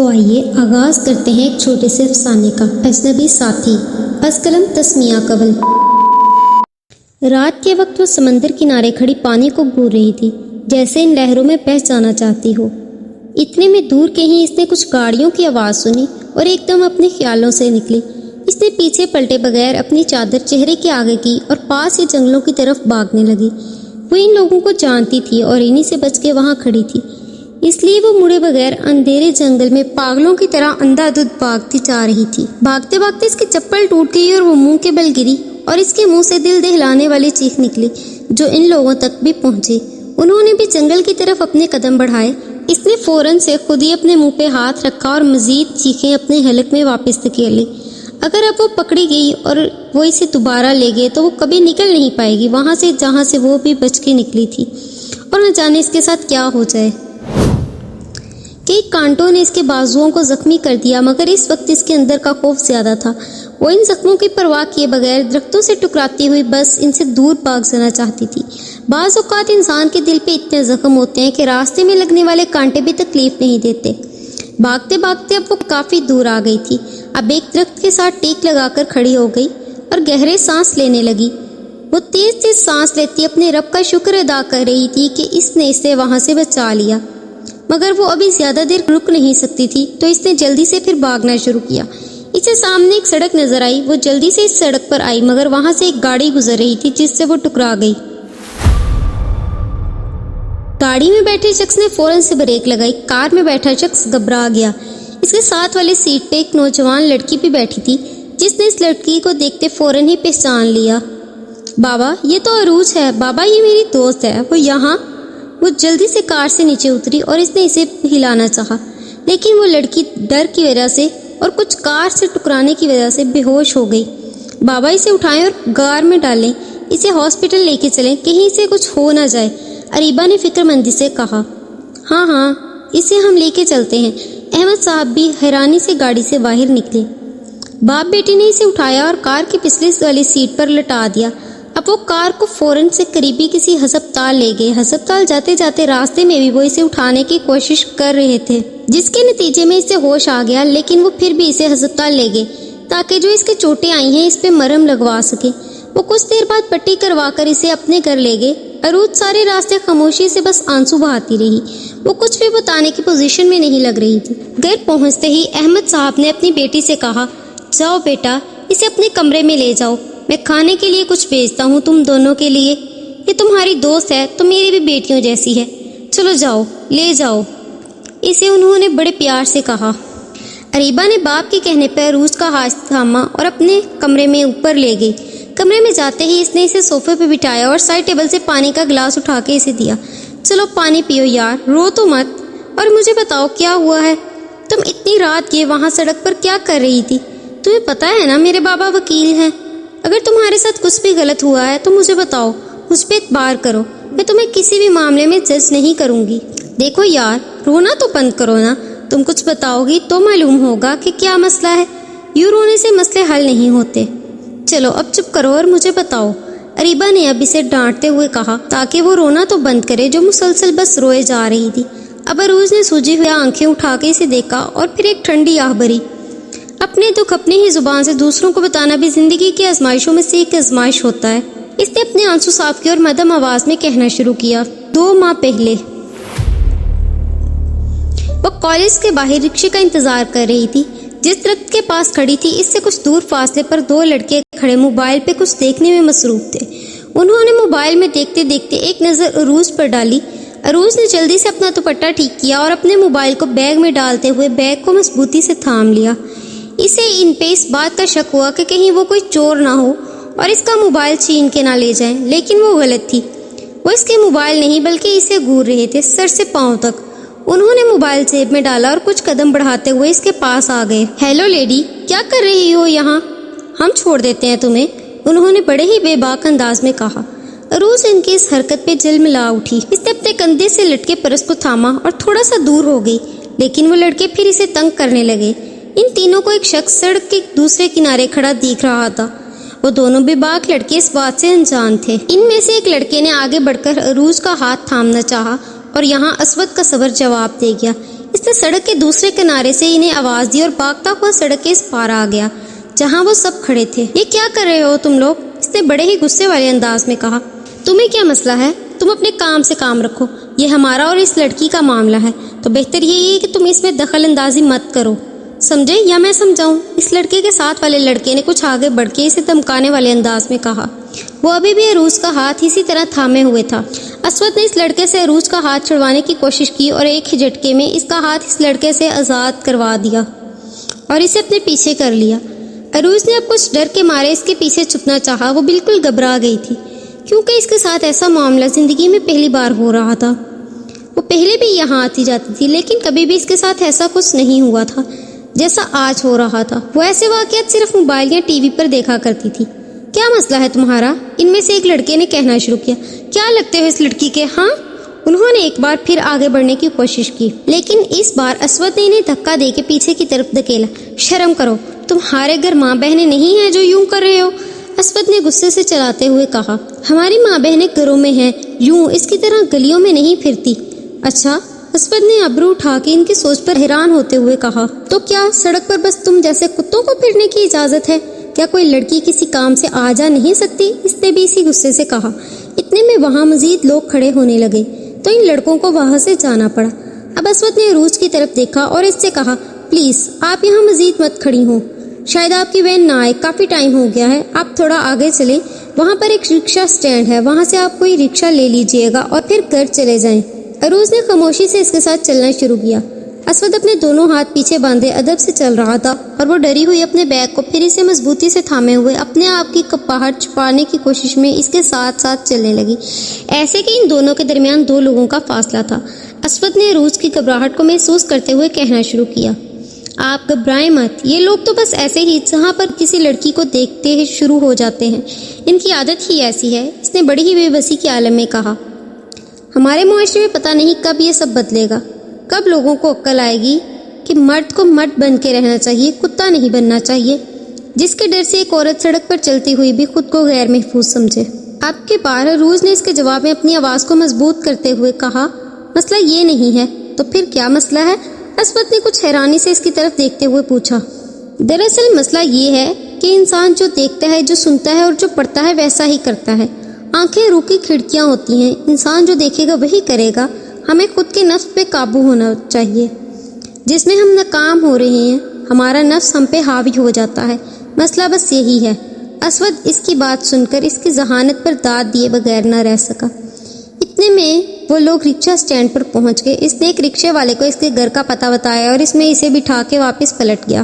تو آئیے آغاز کرتے ہیں ایک چھوٹے سے افسانے کا۔ اجنبی ساتھی، از قلم تسمیہ کول۔ رات کے وقت وہ سمندر کنارے کھڑی پانی کو گھور رہی تھی، جیسے ان لہروں میں بہہ جانا چاہتی ہو۔ اتنے میں دور کہیں اس نے کچھ گاڑیوں کی آواز سنی اور ایک دم اپنے خیالوں سے نکلی۔ اس نے پیچھے پلٹے بغیر اپنی چادر چہرے کے آگے کی اور پاس ہی جنگلوں کی طرف بھاگنے لگی۔ وہ ان لوگوں کو جانتی تھی اور انہی سے بچ کے وہاں کھڑی تھی، اس لیے وہ مڑے بغیر اندھیرے جنگل میں پاگلوں کی طرح اندھا دھند بھاگتی جا رہی تھی۔ بھاگتے بھاگتے اس کی چپل ٹوٹ گئی اور وہ منہ کے بل گری اور اس کے منہ سے دل دہلانے والی چیخ نکلی جو ان لوگوں تک بھی پہنچی۔ انہوں نے بھی جنگل کی طرف اپنے قدم بڑھائے۔ اس نے فوراً سے خود ہی اپنے منہ پہ ہاتھ رکھا اور مزید چیخیں اپنے حلق میں واپس دھکیل لی۔ اگر اب وہ پکڑی گئی اور وہ اسے دوبارہ لے گئے تو وہ کبھی نکل نہیں پائے گی وہاں سے جہاں سے وہ بھی بچ کے نکلی تھی، اور نہ جانے اس کے ساتھ کیا ہو جائے۔ کئی کانٹوں نے اس کے بازوؤں کو زخمی کر دیا، مگر اس وقت اس کے اندر کا خوف زیادہ تھا۔ وہ ان زخموں کی پرواہ کیے بغیر درختوں سے ٹکراتی ہوئی بس ان سے دور بھاگ جانا چاہتی تھی۔ بعض اوقات انسان کے دل پہ اتنے زخم ہوتے ہیں کہ راستے میں لگنے والے کانٹے بھی تکلیف نہیں دیتے۔ بھاگتے بھاگتے اب وہ کافی دور آ گئی تھی۔ اب ایک درخت کے ساتھ ٹیک لگا کر کھڑی ہو گئی اور گہرے سانس لینے لگی۔ وہ تیز تیز سانس لیتی اپنے رب کا شکر ادا کر رہی تھی کہ اس نے اسے وہاں سے بچا لیا، مگر وہ ابھی زیادہ دیر رک نہیں سکتی تھی، تو اس نے جلدی سے پھر بھاگنا شروع کیا۔ اسے سامنے ایک سڑک نظر آئی۔ وہ جلدی سے اس سڑک پر آئی، مگر وہاں سے ایک گاڑی گزر رہی تھی جس سے وہ ٹکرا گئی۔ گاڑی میں بیٹھے شخص نے فوراً سے بریک لگائی۔ کار میں بیٹھا شخص گھبرا گیا۔ اس کے ساتھ والی سیٹ پہ ایک نوجوان لڑکی بھی بیٹھی تھی، جس نے اس لڑکی کو دیکھتے فوراً ہی پہچان لیا۔ بابا، یہ تو عروج ہے۔ بابا، یہ میری دوست ہے، وہ یہاں۔ وہ جلدی سے کار سے نیچے اتری اور اس نے اسے ہلانا چاہا، لیکن وہ لڑکی ڈر کی وجہ سے اور کچھ کار سے ٹکرانے کی وجہ سے بے ہوش ہو گئی۔ بابا، اسے اٹھائیں اور غار میں ڈالیں، اسے ہاسپٹل لے کے چلیں، کہیں اسے کچھ ہو نہ جائے، اریبہ نے فکر مندی سے کہا۔ ہاں، اسے ہم لے کے چلتے ہیں۔ احمد صاحب بھی حیرانی سے گاڑی سے باہر نکلے۔ باپ بیٹی نے اسے اٹھایا اور کار کی پچھلی والی سیٹ پر لٹا دیا۔ اب وہ کار کو فوراً سے قریبی کسی ہسپتال لے گئے۔ ہسپتال جاتے جاتے راستے میں بھی وہ اسے اٹھانے کی کوشش کر رہے تھے، جس کے نتیجے میں اسے ہوش آ گیا، لیکن وہ پھر بھی اسے ہسپتال لے گئے تاکہ جو اس کے چوٹیں آئی ہیں اس پہ مرہم لگوا سکے۔ وہ کچھ دیر بعد پٹی کروا کر اسے اپنے گھر لے گئے۔ عروج سارے راستے خاموشی سے بس آنسو بہاتی رہی۔ وہ کچھ بھی بتانے کی پوزیشن میں نہیں لگ رہی تھی۔ گھر پہنچتے ہی احمد صاحب نے اپنی بیٹی سے کہا، جاؤ بیٹا، اسے اپنے کمرے میں لے جاؤ، میں کھانے کے لیے کچھ بھیجتا ہوں تم دونوں کے لیے۔ یہ تمہاری دوست ہے تو میری بھی بیٹیوں جیسی ہے، چلو جاؤ، لے جاؤ، اسے انہوں نے بڑے پیار سے کہا۔ اریبہ نے باپ کے کہنے پر عروج کا ہاتھ تھاما اور اپنے کمرے میں اوپر لے گئی۔ کمرے میں جاتے ہی اس نے اسے صوفے پہ بٹھایا اور سائڈ ٹیبل سے پانی کا گلاس اٹھا کے اسے دیا۔ چلو پانی پیو یار، رو تو مت، اور مجھے بتاؤ کیا ہوا ہے؟ تم اتنی رات کے وہاں سڑک پر کیا کر رہی تھی؟ تمہیں پتہ ہے نا میرے بابا وکیل ہیں، اگر تمہارے ساتھ کچھ بھی غلط ہوا ہے تو مجھے بتاؤ، مجھ پہ اعتبار کرو، میں تمہیں کسی بھی معاملے میں جج نہیں کروں گی۔ دیکھو یار، رونا تو بند کرو نا، تم کچھ بتاؤ گی تو معلوم ہوگا کہ کیا مسئلہ ہے، یوں رونے سے مسئلے حل نہیں ہوتے۔ چلو اب چپ کرو اور مجھے بتاؤ، اریبہ نے اب اسے ڈانٹتے ہوئے کہا تاکہ وہ رونا تو بند کرے جو مسلسل بس روئے جا رہی تھی۔ اب عروج نے سوجی ہوئی آنکھیں اٹھا کے اسے دیکھا اور پھر ایک ٹھنڈی آہ بھری۔ اپنے دکھ اپنی ہی زبان سے دوسروں کو بتانا بھی زندگی کی آزمائشوں میں سے ایک آزمائش ہوتا ہے۔ اس نے اپنے آنسو صاف کیے اور مدھم آواز میں کہنا شروع کیا۔ 2 ماہ پہلے وہ کالج کے باہر رکشے کا انتظار کر رہی تھی۔ جس درخت کے پاس کھڑی تھی اس سے کچھ دور فاصلے پر 2 لڑکے کھڑے موبائل پہ کچھ دیکھنے میں مصروف تھے۔ انہوں نے موبائل میں دیکھتے دیکھتے ایک نظر عروج پر ڈالی۔ عروج نے جلدی سے اپنا دوپٹہ ٹھیک کیا اور اپنے موبائل کو بیگ میں ڈالتے ہوئے بیگ کو مضبوطی سے تھام لیا۔ اسے ان پہ اس بات کا شک ہوا کہ کہیں وہ کوئی چور نہ ہو اور اس کا موبائل چھین کے نہ لے جائیں، لیکن وہ غلط تھی۔ وہ اس کے موبائل نہیں بلکہ اسے گھور رہے تھے سر سے پاؤں تک۔ انہوں نے موبائل جیب میں ڈالا اور کچھ قدم بڑھاتے ہوئے اس کے پاس آ گئے۔ ہیلو لیڈی، کیا کر رہی ہو یہاں؟ ہم چھوڑ دیتے ہیں تمہیں، انہوں نے بڑے ہی بے باک انداز میں کہا۔ عروج ان کی اس حرکت پہ جل ملا اٹھی۔ اس نے اپنے کندھے سے لٹکے پرس کو تھاما اور تھوڑا سا دور ہو گئی، لیکن وہ لڑکے پھر اسے تنگ کرنے لگے۔ ان تینوں کو ایک شخص سڑک کے دوسرے کنارے کھڑا دیکھ رہا تھا۔ وہ دونوں بے باک لڑکے اس بات سے انجان تھے۔ ان میں سے ایک لڑکے نے آگے بڑھ کر عروج کا ہاتھ تھامنا چاہا اور یہاں اسود کا صبر جواب دے گیا۔ اس نے سڑک کے دوسرے کنارے سے انہیں آواز دی اور بھاگتا ہوا سڑک کے اس پار آ گیا جہاں وہ سب کھڑے تھے۔ یہ کیا کر رہے ہو تم لوگ؟ اس نے بڑے ہی غصے والے انداز میں کہا۔ تمہیں کیا مسئلہ ہے؟ تم اپنے کام سے کام رکھو، یہ ہمارا اور اس لڑکی کا معاملہ ہے، تو بہتر یہی ہے کہ تم اس میں دخل اندازی مت کرو، سمجھے یا میں سمجھاؤں؟ اس لڑکے کے ساتھ والے لڑکے نے کچھ آگے بڑھ کے اسے دھمکانے والے انداز میں کہا۔ وہ ابھی بھی عروج کا ہاتھ اسی طرح تھامے ہوئے تھا۔ اسود نے اس لڑکے سے عروج کا ہاتھ چھڑوانے کی کوشش کی اور ایک ہی جھٹکے میں اس کا ہاتھ اس لڑکے سے آزاد کروا دیا اور اسے اپنے پیچھے کر لیا۔ عروج نے اب کچھ ڈر کے مارے اس کے پیچھے چھپنا چاہا، وہ بالکل گھبرا گئی تھی کیونکہ اس کے ساتھ ایسا معاملہ زندگی میں پہلی بار ہو رہا تھا۔ وہ پہلے بھی یہاں آتی جاتی تھی لیکن کبھی بھی اس کے ساتھ ایسا کچھ نہیں ہوا تھا جیسا آج ہو رہا تھا۔ وہ ایسے واقعات صرف موبائل یا ٹی وی پر دیکھا کرتی تھی۔ کیا مسئلہ ہے تمہارا؟ ان میں سے ایک لڑکے نے کہنا شروع کیا۔ کیا لگتے ہو اس لڑکی کے؟ ہاں؟ انہوں نے ایک بار پھر آگے بڑھنے کی کوشش کی لیکن اس بار اسود نے انہیں دھکا دے کے پیچھے کی طرف دھکیلا۔ شرم کرو، تمہارے گھر ماں بہنیں نہیں ہیں جو یوں کر رہے ہو؟ اسود نے غصے سے چلاتے ہوئے کہا۔ ہماری ماں بہنیں گھروں میں ہیں، یوں اس کی طرح گلیوں میں نہیں پھرتی۔ اچھا؟ اسود نے ابرو اٹھا کے ان کی سوچ پر حیران ہوتے ہوئے کہا۔ تو کیا سڑک پر بس تم جیسے کتوں کو پھرنے کی اجازت ہے؟ کیا کوئی لڑکی کسی کام سے آ جا نہیں سکتی؟ اس نے بھی اسی غصے سے کہا۔ اتنے میں وہاں مزید لوگ کھڑے ہونے لگے تو ان لڑکوں کو وہاں سے جانا پڑا۔ اب اسود نے عروج کی طرف دیکھا اور اس سے کہا، پلیز آپ یہاں مزید مت کھڑی ہوں، شاید آپ کی وین نہ آئے، کافی ٹائم ہو گیا ہے، آپ تھوڑا آگے چلیں، وہاں پر ایک رکشہ سٹینڈ ہے، وہاں سے آپ کوئی رکشہ لے لیجئے گا اور پھر گھر چلے جائیں۔ عروج نے خاموشی سے اس کے ساتھ چلنا شروع کیا۔ اسود اپنے دونوں ہاتھ پیچھے باندھے ادب سے چل رہا تھا اور وہ ڈری ہوئی اپنے بیگ کو پھر اسے مضبوطی سے تھامے ہوئے اپنے آپ کی کپاہٹ چھپانے کی کوشش میں اس کے ساتھ ساتھ چلنے لگی، ایسے کہ ان دونوں کے درمیان دو لوگوں کا فاصلہ تھا۔ اسود نے عروج کی گھبراہٹ کو محسوس کرتے ہوئے کہنا شروع کیا، آپ گھبرائیں مت، یہ لوگ تو بس ایسے ہی جہاں پر کسی لڑکی کو دیکھتے ہی شروع ہو جاتے ہیں، ان کی عادت ہی ایسی ہے۔ اس نے بڑی ہی بے بسی کے عالم میں کہا، ہمارے معاشرے میں پتہ نہیں کب یہ سب بدلے گا، کب لوگوں کو عقل آئے گی کہ مرد کو مرد بن کے رہنا چاہیے، کتا نہیں بننا چاہیے، جس کے ڈر سے ایک عورت سڑک پر چلتی ہوئی بھی خود کو غیر محفوظ سمجھے۔ آپ کے بار عروج نے اس کے جواب میں اپنی آواز کو مضبوط کرتے ہوئے کہا، مسئلہ یہ نہیں ہے، تو پھر کیا مسئلہ ہے؟ اسود نے کچھ حیرانی سے اس کی طرف دیکھتے ہوئے پوچھا۔ دراصل مسئلہ یہ ہے کہ انسان جو دیکھتا ہے، جو سنتا ہے اور جو پڑھتا ہے ویسا ہی کرتا ہے۔ آنکھیں روح کی کھڑکیاں ہوتی ہیں، انسان جو دیکھے گا وہی کرے گا۔ ہمیں خود کے نفس پہ قابو ہونا چاہیے، جس میں ہم ناکام ہو رہے ہیں ہمارا نفس ہم پہ حاوی ہو جاتا ہے، مسئلہ بس یہی ہے۔ اسود اس کی بات سن کر اس کی ذہانت پر داد دیے بغیر نہ رہ سکا۔ اتنے میں وہ لوگ رکشہ سٹینڈ پر پہنچ گئے۔ اس نے ایک رکشے والے کو اس کے گھر کا پتہ بتایا اور اس میں اسے بٹھا کے واپس پلٹ گیا۔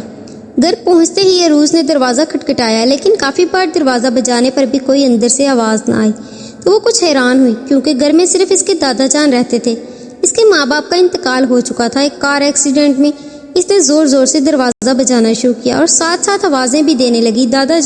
گھر پہنچتے ہی عروج نے دروازہ کھٹکھٹایا لیکن کافی بار دروازہ بجانے پر بھی کوئی اندر سے آواز نہ آئی تو وہ کچھ حیران ہوئی کیونکہ گھر میں صرف اس کے دادا جان رہتے تھے۔ اس کے ماں باپ کا انتقال ہو چکا تھا ایک کار ایکسیڈنٹ میں۔ اس نے زور زور سے دروازہ بجانا شروع کیا اور ساتھ ساتھ آوازیں بھی دینے لگی، دادا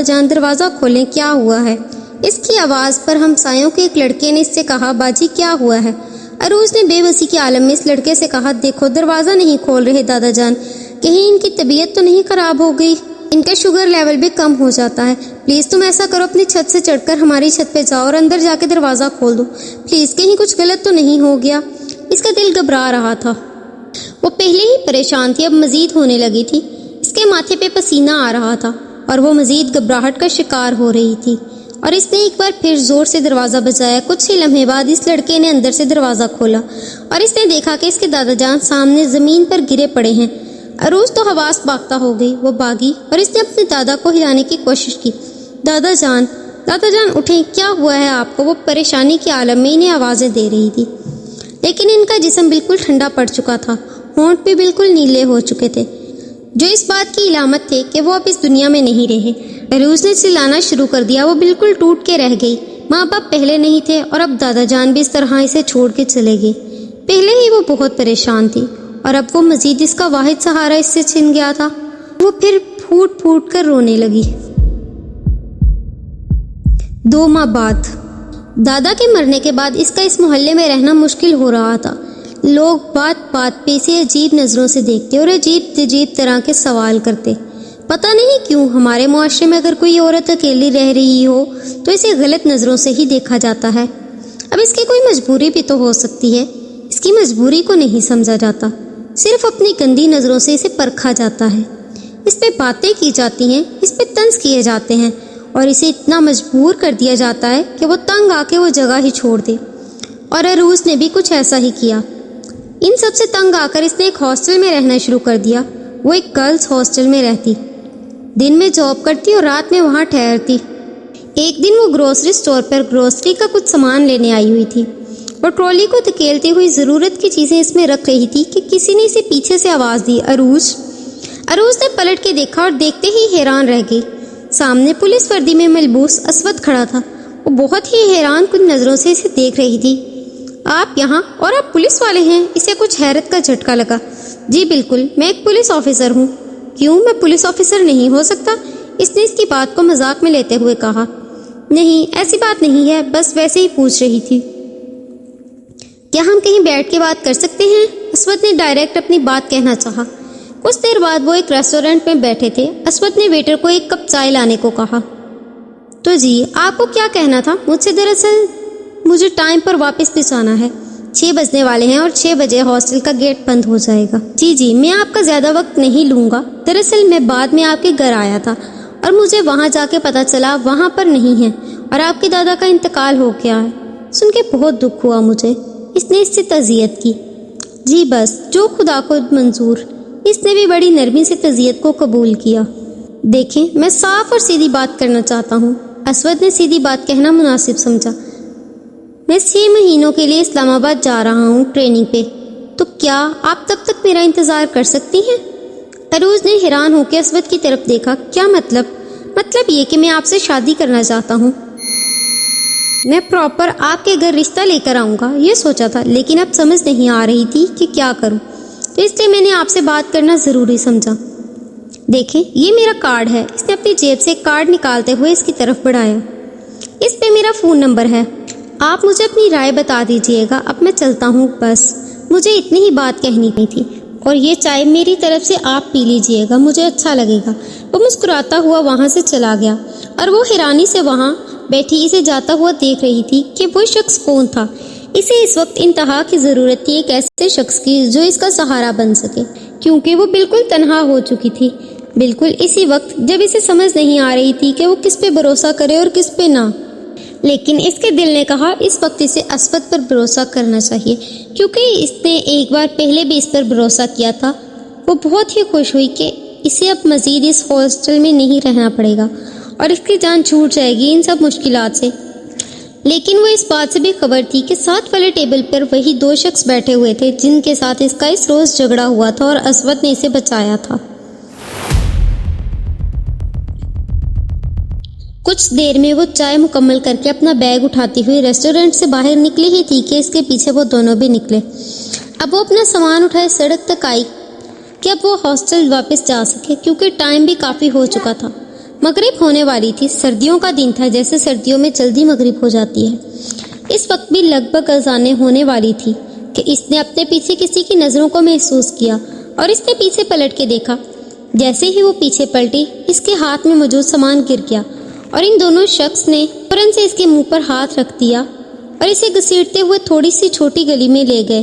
جان دروازہ کھولیں، کیا ہوا ہے؟ اس کی آواز پر ہمسایوں کے ایک لڑکے نے اس سے کہا، باجی کیا ہوا ہے؟ عروج نے بے بسی کے عالم میں اس لڑکے سے کہا، دیکھو دروازہ نہیں کھول رہے دادا جان، کہیں ان کی طبیعت تو نہیں خراب ہو گئی؟ ان کا شوگر لیول بھی کم ہو جاتا ہے، پلیز تم ایسا کرو اپنی چھت سے چڑھ کر ہماری چھت پہ جاؤ اور اندر جا کے دروازہ کھول دو، پلیز کہیں کچھ غلط تو نہیں ہو گیا؟ اس کا دل گھبرا رہا تھا، وہ پہلے ہی پریشان تھی، اب مزید ہونے لگی تھی۔ اس کے ماتھے پہ پسینہ آ رہا تھا اور وہ مزید گھبراہٹ کا شکار ہو رہی تھی اور اس نے ایک بار پھر زور سے دروازہ بجایا۔ کچھ ہی لمحے بعد اس لڑکے نے اندر سے دروازہ کھولا اور اس نے دیکھا کہ اس کے دادا جان سامنے زمین پر گرے پڑے ہیں۔ عروج تو حواس باختہ ہو گئی، وہ بھاگی اور اس نے اپنے دادا کو ہلانے کی کوشش کی۔ دادا جان اٹھیں، کیا ہوا ہے آپ کو؟ وہ پریشانی کے عالم میں انہیں آوازیں دے رہی تھی لیکن ان کا جسم بالکل ٹھنڈا پڑ چکا تھا، ہونٹ بھی بالکل نیلے ہو چکے تھے، جو اس بات کی علامت تھے کہ وہ اب اس دنیا میں نہیں رہے۔ عروج نے چلانا شروع کر دیا، وہ بالکل ٹوٹ کے رہ گئی۔ ماں باپ پہلے نہیں تھے اور اب دادا جان بھی اس طرح اسے چھوڑ کے چلے گئے۔ پہلے ہی وہ بہت پریشان تھی اور اب وہ مزید اس کا واحد سہارا اس سے چھن گیا تھا۔ وہ پھر پھوٹ پھوٹ کر رونے لگی۔ 2 ماہ بعد دادا کے مرنے کے بعد اس کا اس محلے میں رہنا مشکل ہو رہا تھا۔ لوگ بات بات پہ اسے عجیب نظروں سے دیکھتے اور عجیب طرح کے سوال کرتے۔ پتہ نہیں کیوں ہمارے معاشرے میں اگر کوئی عورت اکیلی رہ رہی ہو تو اسے غلط نظروں سے ہی دیکھا جاتا ہے۔ اب اس کی کوئی مجبوری بھی تو ہو سکتی ہے، اس کی مجبوری کو نہیں سمجھا جاتا۔ صرف اپنی گندی نظروں سے اسے پرکھا جاتا ہے، اس پہ باتیں کی جاتی ہیں، اس پہ طنز کیے جاتے ہیں اور اسے اتنا مجبور کر دیا جاتا ہے کہ وہ تنگ آ کے وہ جگہ ہی چھوڑ دے۔ اور عروج نے بھی کچھ ایسا ہی کیا۔ ان سب سے تنگ آ کر اس نے ایک ہاسٹل میں رہنا شروع کر دیا۔ وہ ایک گرلز ہاسٹل میں رہتی، دن میں جاب کرتی اور رات میں وہاں ٹھہرتی۔ ایک دن وہ گروسری اسٹور پر گروسری کا کچھ سامان لینے آئی ہوئی تھی اور ٹرالی کو دھکیلتی ہوئی ضرورت کی چیزیں اس میں رکھ رہی تھی کہ کسی نے اسے پیچھے سے آواز دی، عروج۔ عروج نے پلٹ کے دیکھا اور دیکھتے ہی حیران رہ گئی۔ سامنے پولیس وردی میں ملبوس اسود کھڑا تھا۔ وہ بہت ہی حیران کن نظروں سے اسے دیکھ رہی تھی۔ آپ یہاں اور آپ پولیس والے ہیں؟ اسے کچھ حیرت کا جھٹکا لگا۔ جی بالکل، میں ایک پولیس آفیسر ہوں۔ کیوں، میں پولیس آفیسر نہیں ہو سکتا؟ اس نے اس کی بات کو مذاق میں لیتے ہوئے کہا۔ نہیں، ایسی بات نہیں ہے، بس ویسے ہی پوچھ رہی تھی۔ کیا ہم کہیں بیٹھ کے بات کر سکتے ہیں؟ اسود نے ڈائریکٹ اپنی بات کہنا چاہا۔ کچھ دیر بعد وہ ایک ریسٹورنٹ میں بیٹھے تھے۔ اسود نے ویٹر کو ایک کپ چائے لانے کو کہا۔ تو جی، آپ کو کیا کہنا تھا؟ دراصل مجھے ٹائم پر واپس بھی جانا ہے۔ 6 بجنے والے ہیں اور 6 بجے ہاسٹل کا گیٹ بند ہو جائے گا۔ جی، میں آپ کا زیادہ وقت نہیں لوں گا۔ دراصل میں بعد میں آپ کے گھر آیا تھا اور مجھے وہاں جا کے پتہ چلا وہاں پر نہیں ہے اور آپ کے دادا کا انتقال ہو گیا ہے۔ سن کے بہت دکھ ہوا مجھے۔ اس نے اس سے تعزیت کی۔ جی بس، جو خدا کو منظور۔ اس نے بھی بڑی نرمی سے تعزیت کو قبول کیا۔ دیکھیں، میں صاف اور سیدھی بات کرنا چاہتا ہوں۔ اسود نے سیدھی بات کہنا مناسب سمجھا۔ میں 6 مہینوں کے لیے اسلام آباد جا رہا ہوں ٹریننگ پہ، تو کیا آپ تب تک میرا انتظار کر سکتی ہیں؟ عروج نے حیران ہو کے اسود کی طرف دیکھا۔ کیا مطلب یہ کہ میں آپ سے شادی کرنا چاہتا ہوں۔ میں پراپر آپ کے گھر رشتہ لے کر آؤں گا یہ سوچا تھا، لیکن اب سمجھ نہیں آ رہی تھی کہ کیا کروں، تو اس لیے میں نے آپ سے بات کرنا ضروری سمجھا۔ دیکھیں، یہ میرا کارڈ ہے۔ اس نے اپنی جیب سے ایک کارڈ نکالتے ہوئے اس کی طرف بڑھایا۔ اس پہ میرا فون نمبر ہے۔ آپ مجھے اپنی رائے بتا دیجئے گا۔ اب میں چلتا ہوں، بس مجھے اتنی ہی بات کہنی تھی، اور یہ چائے میری طرف سے آپ پی لیجئے گا، مجھے اچھا لگے گا۔ وہ مسکراتا ہوا وہاں سے چلا گیا اور وہ حیرانی سے وہاں بیٹھی اسے جاتا ہوا دیکھ رہی تھی کہ وہ شخص کون تھا۔ اسے اس وقت انتہا کی ضرورت تھی ایک ایسے شخص کی جو اس کا سہارا بن سکے، کیونکہ وہ بالکل تنہا ہو چکی تھی، بالکل اسی وقت جب اسے سمجھ نہیں آ رہی تھی کہ وہ کس پہ بھروسہ کرے اور کس پہ نہ۔ لیکن اس کے دل نے کہا اس وقت اسے اسود پر بھروسہ کرنا چاہیے، کیونکہ اس نے ایک بار پہلے بھی اس پر بھروسہ کیا تھا۔ وہ بہت ہی خوش ہوئی کہ اسے اب مزید اس ہاسٹل میں نہیں رہنا پڑے گا اور اس کی جان چھوٹ جائے گی ان سب مشکلات سے۔ لیکن وہ اس بات سے بھی خبر تھی کہ ساتھ والے ٹیبل پر وہی 2 شخص بیٹھے ہوئے تھے جن کے ساتھ اس کا اس روز جھگڑا ہوا تھا اور اسود نے اسے بچایا تھا۔ کچھ دیر میں وہ چائے مکمل کر کے اپنا بیگ اٹھاتی ہوئی ریسٹورنٹ سے باہر نکلی ہی تھی کہ اس کے پیچھے وہ دونوں بھی نکلے۔ اب وہ اپنا سامان اٹھائے سڑک تک آئی کہ اب وہ ہاسٹل واپس جا سکے، کیونکہ ٹائم بھی کافی ہو چکا تھا۔ مغرب ہونے والی تھی۔ سردیوں کا دن تھا، جیسے سردیوں میں جلدی مغرب ہو جاتی ہے۔ اس وقت بھی لگ بھگ اذانیں ہونے والی تھی کہ اس نے اپنے پیچھے کسی کی نظروں کو محسوس کیا اور اس نے پیچھے پلٹ کے دیکھا۔ جیسے ہی وہ پیچھے پلٹی، اس کے ہاتھ میں موجود سامان گر گیا اور ان دونوں شخص نے فوراً سے اس کے منہ پر ہاتھ رکھ دیا اور اسے گھسیٹتے ہوئے تھوڑی سی چھوٹی گلی میں لے گئے۔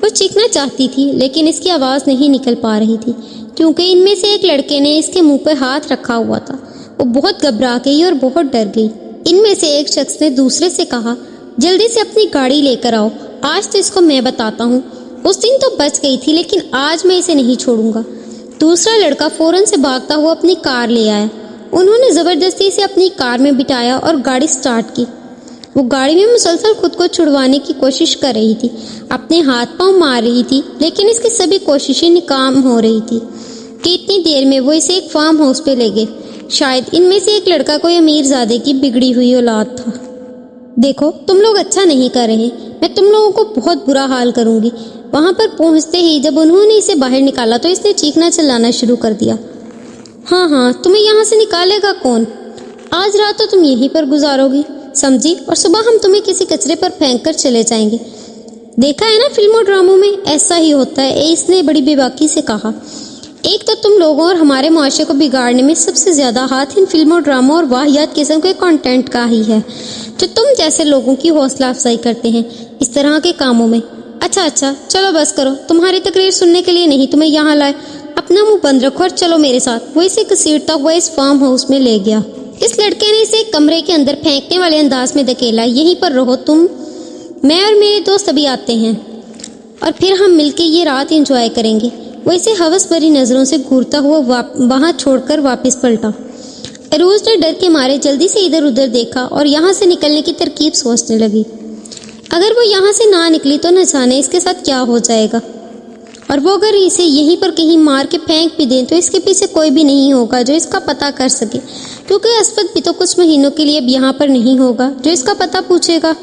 وہ چیخنا چاہتی تھی لیکن اس کی آواز نہیں نکل پا رہی تھی، کیونکہ ان میں سے ایک لڑکے نے اس کے منہ پر ہاتھ رکھا ہوا تھا۔ وہ بہت گھبرا گئی اور بہت ڈر گئی۔ ان میں سے ایک شخص نے دوسرے سے کہا، جلدی سے اپنی گاڑی لے کر آؤ، آج تو اس کو میں بتاتا ہوں۔ اس دن تو بچ گئی تھی لیکن آج میں اسے نہیں چھوڑوں گا۔ دوسرا لڑکا فوراً سے بھاگتا ہوا اپنی کار لے آیا۔ انہوں نے زبردستی اسے اپنی کار میں بٹھایا اور گاڑی سٹارٹ کی۔ وہ گاڑی میں مسلسل خود کو چھڑوانے کی کوشش کر رہی تھی، اپنے ہاتھ پاؤں مار رہی تھی، لیکن اس کی سبھی کوششیں ناکام ہو رہی تھی کہ اتنی دیر میں وہ اسے ایک فارم ہاؤس پہ لے گئے۔ شاید ان میں سے ایک لڑکا کوئی امیر زادے کی بگڑی ہوئی اولاد تھا۔ دیکھو، تم لوگ اچھا نہیں کر رہے، میں تم لوگوں کو بہت برا حال کروں گی۔ وہاں پر پہنچتے ہی جب انہوں نے اسے باہر نکالا تو اس نے چیخنا چلانا شروع کر دیا۔ ہاں، تمہیں یہاں سے نکالے گا کون؟ آج رات تو تم یہیں پر گزارو گی، سمجھی؟ اور صبح ہم تمہیں کسی کچرے پر پھینک کر چلے جائیں گے۔ دیکھا ہے نا فلموں ڈراموں میں ایسا ہی ہوتا ہے، اس نے بڑی بے باکی سے کہا۔ ایک تو تم لوگوں اور ہمارے معاشرے کو بگاڑنے میں سب سے زیادہ ہاتھ ان فلموں ڈراموں اور واہیات قسم کے کانٹینٹ کا ہی ہے، جو تم جیسے لوگوں کی حوصلہ افزائی کرتے ہیں اس طرح کے کاموں میں۔ اچھا چلو بس کرو، تمہاری تقریر سننے کے لیے نہیں تمہیں یہاں لائے، اپنا منہ بند رکھو اور چلو میرے ساتھ۔ وہ اسے گھسیٹتا ہوا اس فارم ہاؤس میں لے گیا۔ اس لڑکے نے اسے ایک کمرے کے اندر پھینکنے والے انداز میں دھکیلا۔ یہیں پر رہو تم، میں اور میرے دوست ابھی آتے ہیں اور پھر ہم مل کے یہ رات انجوائے کریں گے۔ وہ اسے ہوس بھری نظروں سے گھورتا ہوا وہاں چھوڑ کر واپس پلٹا۔ عروج نے ڈر کے مارے جلدی سے ادھر ادھر دیکھا اور یہاں سے نکلنے کی ترکیب سوچنے لگی۔ اگر وہ یہاں سے نہ نکلی تو نہ جانے اس کے ساتھ کیا ہو جائے گا، اور وہ اگر اسے یہیں پر کہیں مار کے پھینک بھی دیں تو اس کے پیچھے کوئی بھی نہیں ہوگا جو اس کا پتہ کر سکے، کیونکہ اسود بھی تو کچھ مہینوں کے لیے اب یہاں پر نہیں ہوگا جو اس کا پتہ پوچھے گا۔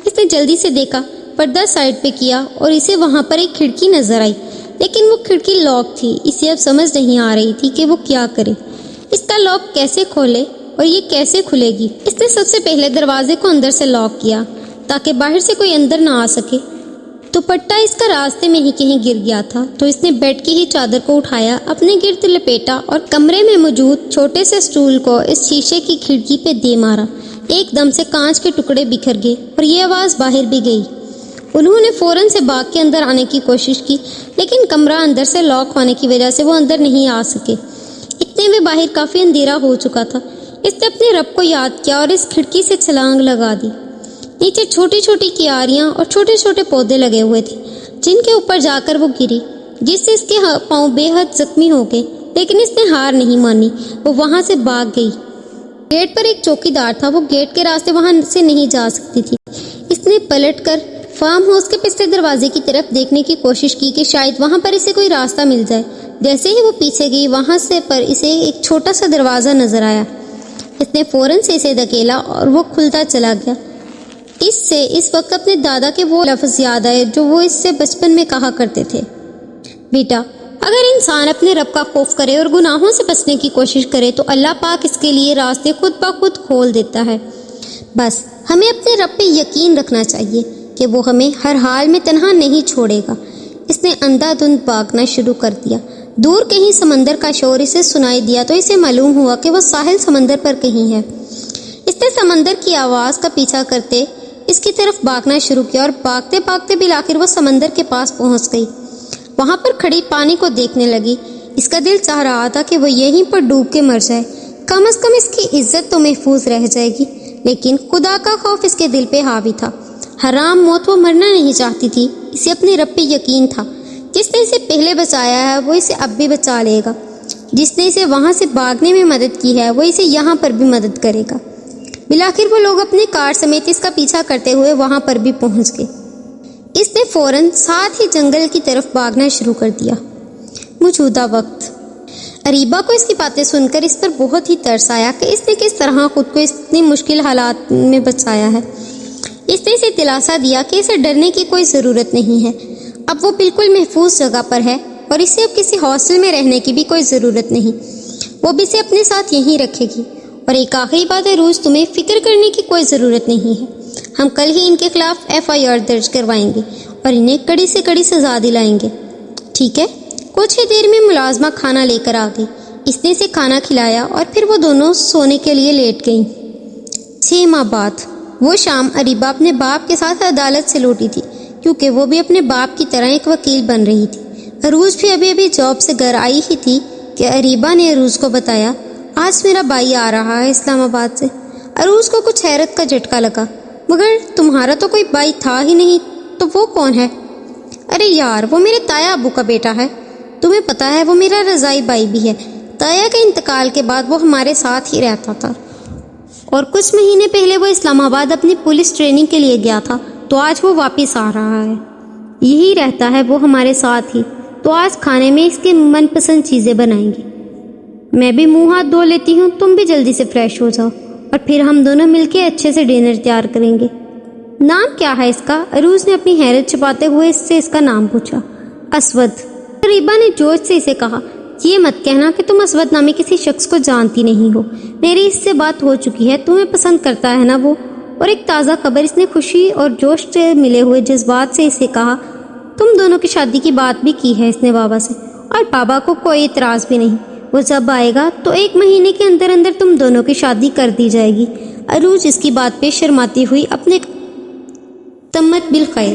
اس نے جلدی سے دیکھا، پردہ سائڈ پہ کیا اور اسے وہاں پر ایک کھڑکی نظر آئی، لیکن وہ کھڑکی لاک تھی۔ اسے اب سمجھ نہیں آ رہی تھی کہ وہ کیا کرے، اس کا لاک کیسے کھولے اور یہ کیسے کھلے گی۔ اس نے سب سے پہلے دروازے کو اندر سے لاک کیا تاکہ باہر سے کوئی اندر نہ آ سکے۔ دوپٹہ اس کا راستے میں ہی کہیں گر گیا تھا تو اس نے بیڈ کی ہی چادر کو اٹھایا، اپنے گرد لپیٹا اور کمرے میں موجود چھوٹے سے سٹول کو اس شیشے کی کھڑکی پہ دے مارا۔ ایک دم سے کانچ کے ٹکڑے بکھر گئے اور یہ آواز باہر بھی گئی۔ انہوں نے فوراً سے باغ کے اندر آنے کی کوشش کی، لیکن کمرہ اندر سے لاک ہونے کی وجہ سے وہ اندر نہیں آ سکے۔ اتنے میں باہر کافی اندھیرا ہو چکا تھا۔ اس نے اپنے رب کو یاد کیا اور اس کھڑکی سے چھلانگ لگا دی۔ نیچے چھوٹی چھوٹی کیاریاں اور چھوٹے چھوٹے پودے لگے ہوئے تھے جن کے اوپر جا کر وہ گری، جس سے اس کے پاؤں بے حد زخمی ہو گئے، لیکن اس نے ہار نہیں مانی، وہ وہاں سے بھاگ گئی۔ گیٹ پر ایک چوکی دار تھا، وہ گیٹ کے راستے وہاں سے نہیں جا سکتی تھی۔ اس نے پلٹ کر فارم ہاؤس کے پچھلے دروازے کی طرف دیکھنے کی کوشش کی کہ شاید وہاں پر اسے کوئی راستہ مل جائے۔ جیسے ہی وہ پیچھے گئی وہاں سے پر اسے ایک چھوٹا سا دروازہ نظر آیا۔ اس نے فوراً سے اسے دھکیلا اور وہ کھلتا چلا گیا۔ اس سے اس وقت اپنے دادا کے وہ لفظ یاد آئے جو وہ اس سے بچپن میں کہا کرتے تھے، بیٹا اگر انسان اپنے رب کا خوف کرے اور گناہوں سے بچنے کی کوشش کرے تو اللہ پاک اس کے لیے راستے خود بخود کھول دیتا ہے۔ بس ہمیں اپنے رب پہ یقین رکھنا چاہیے کہ وہ ہمیں ہر حال میں تنہا نہیں چھوڑے گا۔ اس نے اندھا دھند بھاگنا شروع کر دیا۔ دور کہیں سمندر کا شور اسے سنائی دیا تو اسے معلوم ہوا کہ وہ ساحل سمندر پر کہیں ہے۔ اس نے سمندر کی آواز کا پیچھا کرتے اس کی طرف بھاگنا شروع کیا اور بھاگتے بھاگتے بالآخر وہ سمندر کے پاس پہنچ گئی۔ وہاں پر کھڑی پانی کو دیکھنے لگی۔ اس کا دل چاہ رہا تھا کہ وہ یہیں پر ڈوب کے مر جائے، کم از کم اس کی عزت تو محفوظ رہ جائے گی، لیکن خدا کا خوف اس کے دل پہ حاوی تھا۔ حرام موت وہ مرنا نہیں چاہتی تھی، اسے اپنے رب پہ یقین تھا۔ جس نے اسے پہلے بچایا ہے وہ اسے اب بھی بچا لے گا، جس نے اسے وہاں سے بھاگنے میں مدد کی ہے وہ اسے یہاں پر بھی مدد کرے گا۔ بالآخر وہ لوگ اپنے کار سمیت اس کا پیچھا کرتے ہوئے وہاں پر بھی پہنچ گئے۔ اس نے فوراً ساتھ ہی جنگل کی طرف بھاگنا شروع کر دیا۔ موجودہ وقت اریبہ کو اس کی باتیں سن کر اس پر بہت ہی ترس آیا کہ اس نے کس طرح خود کو اتنی مشکل حالات میں بچایا ہے۔ اس نے اسے دلاسا دیا کہ اسے ڈرنے کی کوئی ضرورت نہیں ہے، اب وہ بالکل محفوظ جگہ پر ہے اور اسے اب کسی ہاسٹل میں رہنے کی بھی کوئی ضرورت نہیں، وہ بھی اسے اپنے ساتھ یہیں رکھے گی۔ اور ایک آخری بات ہے روز، تمہیں فکر کرنے کی کوئی ضرورت نہیں ہے، ہم کل ہی ان کے خلاف FIR درج کروائیں گے اور انہیں کڑی سے کڑی سزا دلائیں گے، ٹھیک ہے؟ کچھ ہی دیر میں ملازمہ کھانا لے کر آ گئی۔ اس نے اسے کھانا کھلایا اور پھر وہ دونوں سونے کے لیے لیٹ گئیں۔ 6 ماہ بعد وہ شام اریبہ اپنے باپ کے ساتھ عدالت سے لوٹی تھی، کیونکہ وہ بھی اپنے باپ کی طرح ایک وکیل بن رہی تھی۔ عروج بھی ابھی جاب سے گھر آئی ہی تھی کہ اریبہ نے عروج کو بتایا، آج میرا بھائی آ رہا ہے اسلام آباد سے۔ عروج کو کچھ حیرت کا جھٹکا لگا، مگر تمہارا تو کوئی بھائی تھا ہی نہیں، تو وہ کون ہے؟ ارے یار وہ میرے تایا ابو کا بیٹا ہے، تمہیں پتا ہے وہ میرا رضائی بھائی بھی ہے۔ تایا کے انتقال کے بعد وہ ہمارے ساتھ ہی رہتا تھا اور کچھ مہینے پہلے وہ اسلام آباد اپنی پولیس ٹریننگ کے لیے گیا تھا، تو آج وہ واپس آ رہا ہے، یہی رہتا ہے وہ ہمارے ساتھ ہی، تو آج کھانے میں اس کے من پسند چیزیں بنائیں گے۔ میں بھی منہ ہاتھ دھو لیتی ہوں، تم بھی جلدی سے فریش ہو جاؤ اور پھر ہم دونوں مل کے اچھے سے ڈنر تیار کریں گے۔ نام کیا ہے اس کا؟ عروج نے اپنی حیرت چھپاتے ہوئے اس سے اس کا نام پوچھا۔ اسود۔ اریبہ نے جوش سے اسے کہا، یہ مت کہنا کہ تم اسود نامی کسی شخص کو جانتی نہیں ہو، میری اس سے بات ہو چکی ہے، تمہیں پسند کرتا ہے نا وہ۔ اور ایک تازہ خبر، اس نے خوشی اور جوش سے ملے ہوئے جذبات سے اسے کہا، تم دونوں کی شادی کی بات بھی کی ہے اس نے بابا سے، اور بابا کو کوئی اعتراض بھی نہیں، وہ جب آئے گا تو 1 مہینے کے اندر اندر تم دونوں کی شادی کر دی جائے گی۔ عروج اس کی بات پہ شرماتی ہوئی اپنے تمت بالخیر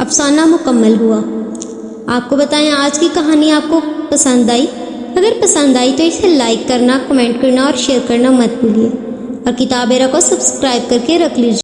افسانہ مکمل ہوا۔ آپ کو بتائیں آج کی کہانی آپ کو پسند آئی؟ اگر پسند آئی تو اسے لائک کرنا، کمنٹ کرنا اور شیئر کرنا مت بھولیے، اور کتاب ایرا کو سبسکرائب کر کے رکھ لیجیے۔